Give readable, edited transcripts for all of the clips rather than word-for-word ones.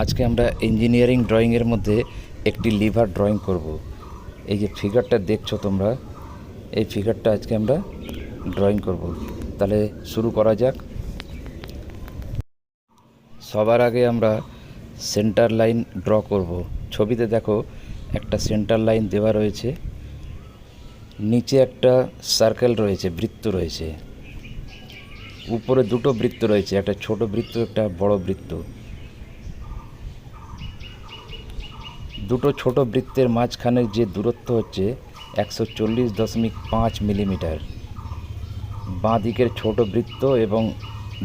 আজকে আমরা ইঞ্জিনিয়ারিং ড্রয়িংয়ের মধ্যে একটি লিভার ড্রয়িং করব। এই যে ফিগারটা দেখছো তোমরা, এই ফিগারটা আজকে আমরা ড্রয়িং করব। তাহলে শুরু করা যাক। সবার আগে আমরা সেন্টার লাইন ড্র করব। ছবিতে দেখো একটা সেন্টার লাইন দেওয়া রয়েছে, নিচে একটা সার্কেল রয়েছে, বৃত্ত রয়েছে, উপরে দুটো বৃত্ত রয়েছে, একটা ছোট বৃত্ত, একটা বড় বৃত্ত। দুটো ছোট বৃত্তের মাঝখানের যে দূরত্ব হচ্ছে 140.5 মিলিমিটার। বাঁ দিকের ছোট বৃত্ত এবং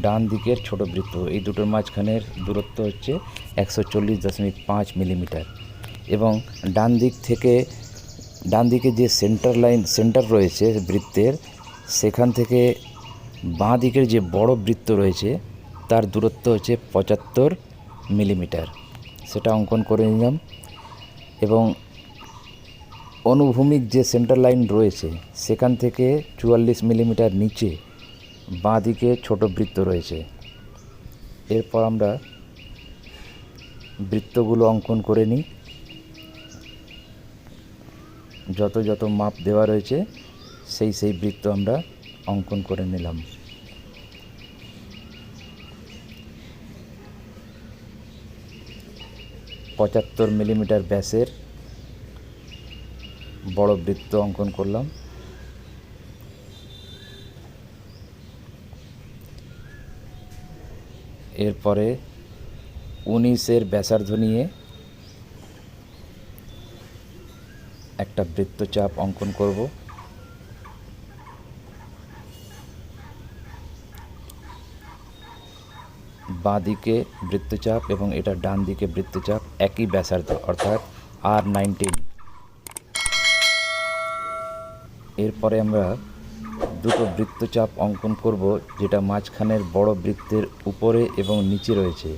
ডান দিকের ছোট বৃত্ত, এই দুটোর মাঝখানের দূরত্ব হচ্ছে 140.5 মিলিমিটার। এবং ডান দিকে যে সেন্টার রয়েছে বৃত্তের, সেখান থেকে বাঁ দিকের যে বড় বৃত্ত রয়েছে তার দূরত্ব হচ্ছে 75 মিলিমিটার। সেটা অঙ্কন করে নিলাম। এবং অনুভূমিক যে সেন্টার লাইন রয়েছে সেখান থেকে 44 মিলিমিটার নিচে বাঁ দিকে ছোট বৃত্ত রয়েছে। এরপর আমরা বৃত্তগুলো অঙ্কন করে নিই। যত যত মাপ দেওয়া রয়েছে সেই বৃত্ত আমরা অঙ্কন করে নিলাম। পঁচাত্তর মিলিমিটার ব্যাসের বড় বৃত্ত অঙ্কন করলাম। এরপরে 19-এর ব্যাসার্ধ নিয়ে একটা বৃত্তচাপ অঙ্কন করব। বাঁ দিকে বৃত্তচাপ এবং এটা ডান দিকে বৃত্তচাপ একই ব্যাসার্ধ, অর্থাৎ R19। এরপরে আমরা দুটো বৃত্তচাপ অঙ্কন করব, যেটা মাঝখানের বড় বৃত্তের উপরে এবং নিচে রয়েছে।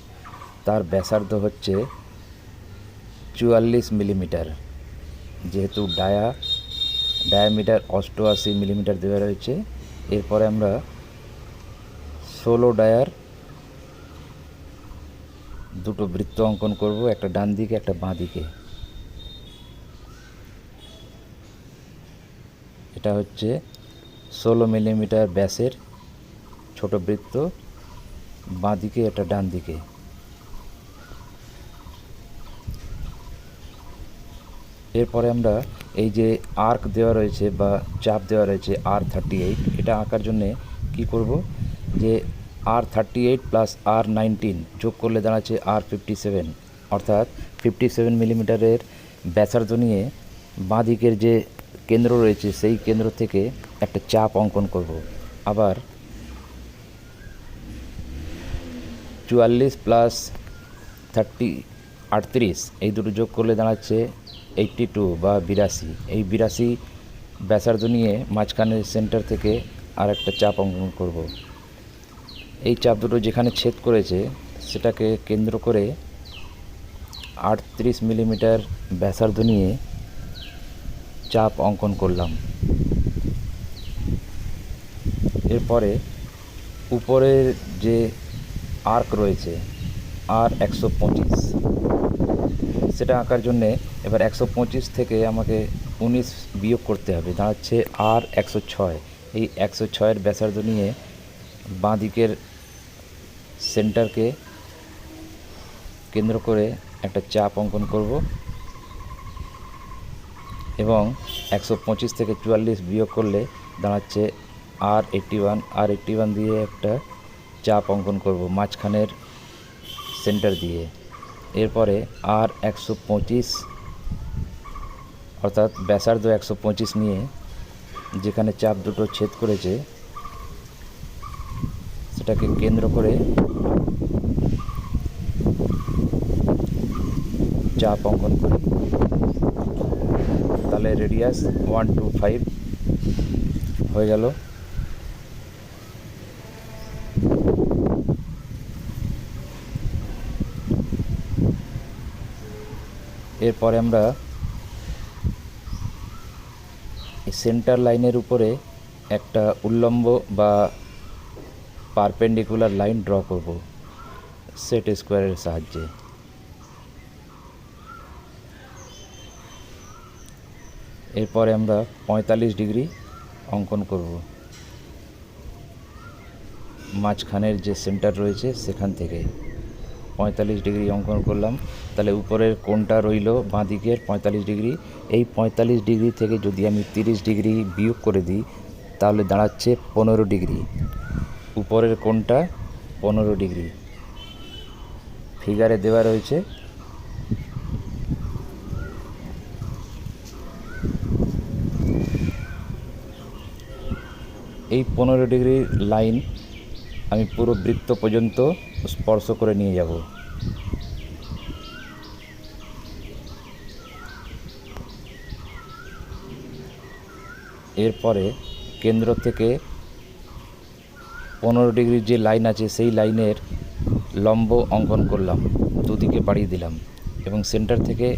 তার ব্যাসার্ধ হচ্ছে 44 মিলিমিটার। যেহেতু ডায়ামিটার 88 মিলিমিটার দেওয়া রয়েছে, এরপরে আমরা 16 ডায়ার দুটো বৃত্ত অঙ্কন করব, একটা ডান দিকে একটা বাঁ দিকে। এটা হচ্ছে 16 মিলিমিটার ব্যাসের ছোট বৃত্ত, বাঁ দিকে এটা ডান দিকে। এরপরে আমরা এই যে আর্ক দেওয়া রয়েছে বা চাপ দেওয়া রয়েছে R38, এটা আঁকার জন্যে কি করব, যে R38 প্লাস R19 যোগ করলে দাঁড়াচ্ছে R57, অর্থাৎ 57 মিলিমিটারের ব্যাসার্ধ নিয়ে বাঁ দিকের যে কেন্দ্র রয়েছে সেই কেন্দ্র থেকে একটা চাপ অঙ্কন করব। আবার 44 প্লাস 38 এই দুটো যোগ করলে দাঁড়াচ্ছে 82 বা 82। এই 82 ব্যাসার্ধ নিয়ে মাঝখানের সেন্টার থেকে আর একটা চাপ অঙ্কন করব। এই চাপ দুটো যেখানে ছেদ করেছে সেটাকে কেন্দ্র করে 38 মিলিমিটার ব্যাসার্ধ নিয়ে চাপ অঙ্কন করলাম। এরপরে উপরের যে আর্ক রয়েছে R125, সেটা আঁকার জন্যে এবার 125 থেকে আমাকে 19 বিয়োগ করতে হবে, দাঁড়াচ্ছে R106। এই 106-এর ব্যাসার্ধ নিয়ে বাঁ দিকের সেন্টারকে কেন্দ্র করে একটা চাপ অঙ্কন করব এবং 125 থেকে 44 বিয়োগ করলে দাঁড়াচ্ছে R81 দিয়ে একটা চাপ অঙ্কন করব মাঝখানের সেন্টার দিয়ে। এরপরে R125 অর্থাৎ ব্যাসার্ধ 125 নিয়ে যেখানে চাপ দুটো ছেদ করেছে সেটাকে কেন্দ্র করে চাপ অঙ্কন করি। তাহলে রেডিয়াস 125 হয়ে গেল। এরপরে আমরা সেন্টার লাইনের উপরে একটা উল্লম্ব বা পারপেন্ডিকুলার লাইন ড্র করব সেট স্কোয়ারের সাহায্যে। এরপরে আমরা 45 ডিগ্রি অঙ্কন করব মাঝখানের যে সেন্টার রয়েছে সেখান থেকে 45 ডিগ্রি অঙ্কন করলাম। তাহলে উপরের কোণটা রইল বাঁ দিকের 45 ডিগ্রি। এই 45 ডিগ্রি থেকে যদি আমি 30 ডিগ্রি বিয়োগ করে দিই তাহলে দাঁড়াচ্ছে 15 ডিগ্রি। উপরের কোণটা 15 ডিগ্রি ফিগারে দেওয়া রয়েছে। এই 15 ডিগ্রি লাইন আমি পুরো বৃত্ত পর্যন্ত স্পর্শ করে নিয়ে যাব। এরপরে কেন্দ্র থেকে 15 ডিগ্রির যে লাইন আছে সেই লাইনের লম্ব অঙ্কন করলাম, দুদিকে বাড়িয়ে দিলাম এবং সেন্টার থেকে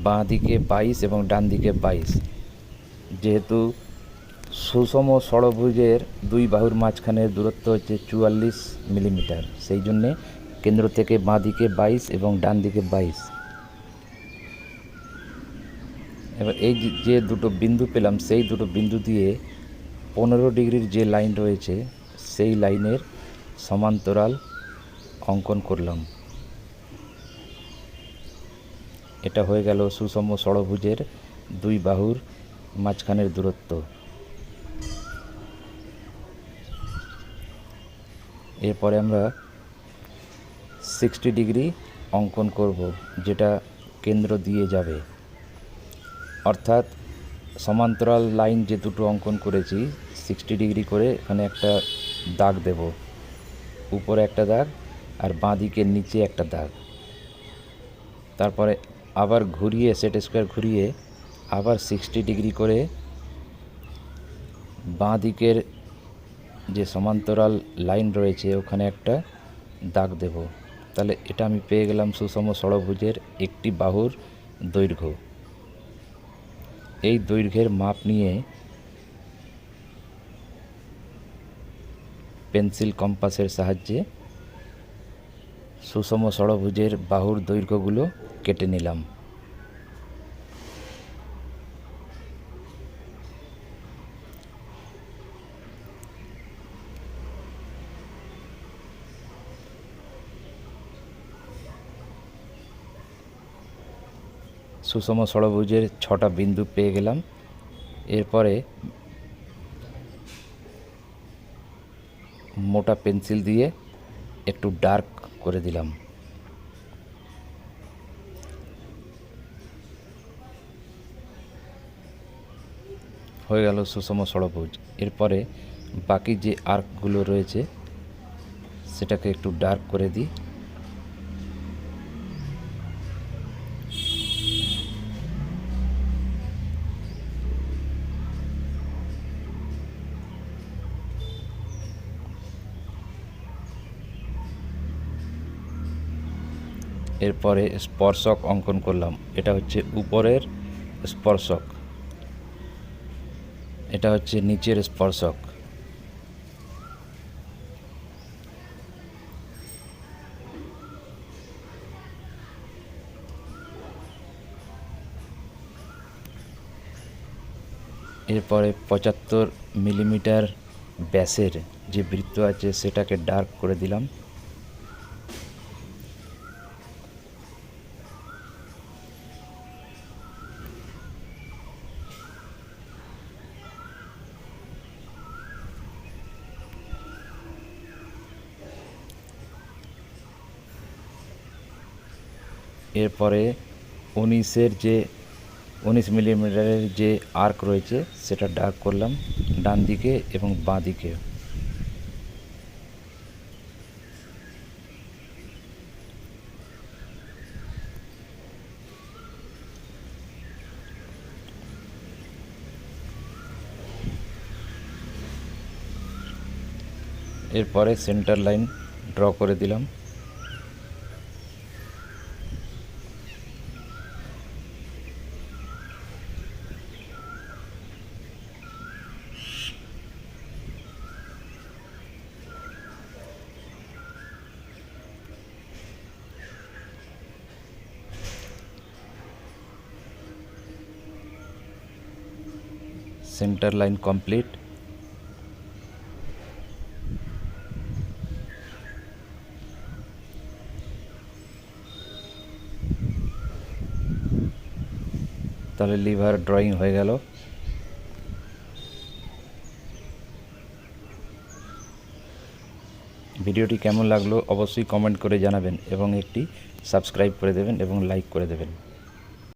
বাঁ দিকে 22 এবং ডান দিকে 22। যেহেতু সুষম ষড়ভুজের দুই বাহুর মাঝখানের দূরত্ব হচ্ছে 44 মিলিমিটার, সেই জন্যে কেন্দ্র থেকে বাঁ দিকে 22 এবং ডান দিকে 22। এবার এই যে দুটো বিন্দু পেলাম সেই দুটো বিন্দু দিয়ে 15 ডিগ্রির যে লাইন রয়েছে সেই লাইনের সমান্তরাল অঙ্কন করলাম। এটা হয়ে গেল সুষম ষড়ভুজের দুই বাহুর মাঝখানের দূরত্ব। এরপরে আমরা 60 ডিগ্রি অঙ্কন করব, যেটা কেন্দ্র দিয়ে যাবে। অর্থাৎ সমান্তরাল লাইন যে দুটো অঙ্কন করেছি 60 ডিগ্রি করে এখানে একটা দাগ দেব, উপরে একটা দাগ আর বাঁ দিকের নিচে একটা দাগ। তারপরে আবার ঘুরিয়ে সেট স্কোয়ার ঘুরিয়ে আবার 60 ডিগ্রি করে বাঁ দিকের যে সমান্তরাল লাইন রয়েছে ওখানে একটা দাগ দেব। তাহলে এটা আমি পেয়ে গেলাম সুষম ষড়ভুজের একটি বাহুর দৈর্ঘ্য। এই দৈর্ঘ্যের মাপ নিয়ে পেন্সিল কম্পাসের সাহায্যে সুষম ষড়ভুজের বাহুর দৈর্ঘ্যগুলো কেটে নিলাম। সুষম ষড়ভুজের 6টা বিন্দু পেয়ে গেলাম। এরপরে মোটা পেন্সিল দিয়ে একটু ডার্ক করে দিলাম। হয়ে গেল সুষম ষড়ভুজ। এরপরে বাকি যে আর্কগুলো রয়েছে সেটাকে একটু ডার্ক করে দিই। এরপরে স্পর্শক অঙ্কন করলাম। এটা হচ্ছে উপরের স্পর্শক, এটা হচ্ছে নিচের স্পর্শক। এরপরে 75 মিলিমিটার ব্যাসের যে বৃত্ত আছে সেটাকে ডার্ক করে দিলাম। এরপরে 19 মিলিমিটারের যে আর্ক রয়েছে সেটা ডার্ক করলাম ডান দিকে এবং বাঁ দিকে। এরপরে সেন্টার লাইন ড্র করে দিলাম। Centre line complete. তাহলে লিভার ড্রয়িং হয়ে গেল। ভিডিওটি কেমন লাগলো অবশ্যই কমেন্ট করে জানাবেন এবং একটি সাবস্ক্রাইব করে দেবেন এবং লাইক করে দেবেন।